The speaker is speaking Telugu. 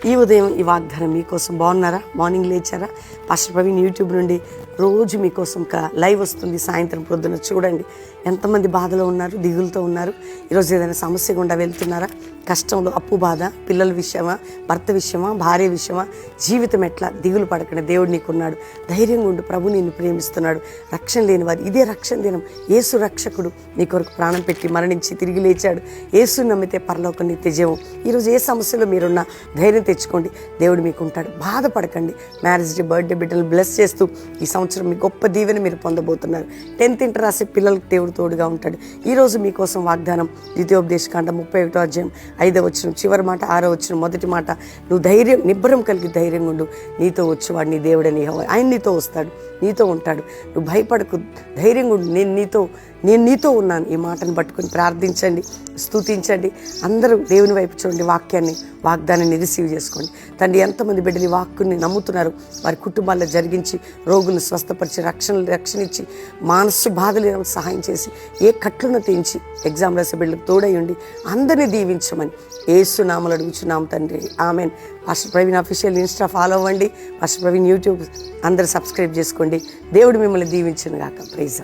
ఈ ఉదయం ఈ వాగ్దానం మీకోసం. బాగున్నారా? మార్నింగ్ లేచారా? పాస్టర్ ప్రవీణ్ యూట్యూబ్ నుండి రోజు మీకోసం లైవ్ వస్తుంది. సాయంత్రం పొద్దున చూడండి. ఎంతమంది బాధలో ఉన్నారు, దిగులతో ఉన్నారు. ఈరోజు ఏదైనా సమస్య గుండా వెళ్తున్నారా? కష్టంలో, అప్పు బాధ, పిల్లల విషయమా, భర్త విషయమా, భార్య విషయమా, జీవితం ఎట్లా? దిగులు పడకండి. దేవుడు నీకున్నాడు. ధైర్యంగా ఉండు. ప్రభు నిన్ను ప్రేమిస్తున్నాడు. రక్షణ లేని వారు ఇదే రక్షణ దినం. యేసు రక్షకుడు నీ కొరకు ప్రాణం పెట్టి మరణించి తిరిగి లేచాడు. యేసు నమ్మితే పరలోకం నిత్య జీవం. ఈరోజు ఏ సమస్యలో మీరున్నా ధైర్యం తెచ్చుకోండి. దేవుడు మీకు ఉంటాడు. బాధపడకండి. మ్యారేజ్ డే, బర్త్డే బిడ్డలు బ్లెస్ చేస్తూ ఈ సంవత్సరం మీ గొప్ప దీవెన మీరు పొందబోతున్నారు. 10th ఇంటర్ రాసే పిల్లలకు దేవుడు తోడుగా ఉంటాడు. ఈరోజు మీకోసం వాగ్దానం ద్వితీయోపదేశకాండం 31వ అధ్యాయం 5వ వచనం, చివరి మాట 6వ వచనం, మొదటి మాట. నువ్వు ధైర్యం, నిబ్బరం కలిగి ధైర్యంగా ఉండు. నీతో వచ్చేవాడు నీ దేవుడని యెహోవా. ఆయన నీతో వస్తాడు, నీతో ఉంటాడు. నువ్వు భయపడకు, ధైర్యంగా ఉండు. నేను నీతో ఉన్నాను. ఈ మాటను పట్టుకొని ప్రార్థించండి, స్తుతించండి. అందరూ దేవుని వైపు చూడండి. వాగ్దానాన్ని రిసీవ్ చేసుకోండి. తండ్రి, ఎంతమంది బిడ్డలు ఈ వాక్కుని నమ్ముతున్నారు, వారి కుటుంబాల్లో జరిగించి, రోగులను స్వస్థపరిచి, రక్షణించి, మానసు బాధలు సహాయం చేసి, ఏ కట్లను తెంచి ఎగ్జామ్ రాసే బిడ్డలకు తోడయ్యండి. అందరినీ దీవించమని యేసు నామములో అడుగుచున్నాం తండ్రి. Amen. Pastor Praveen official Insta follow అవ్వండి. పాస్టర్ ప్రవీణ్ యూట్యూబ్ అందరూ సబ్స్క్రైబ్ చేసుకోండి. దేవుడు మిమ్మల్ని దీవించును గాక. ప్రైజ్.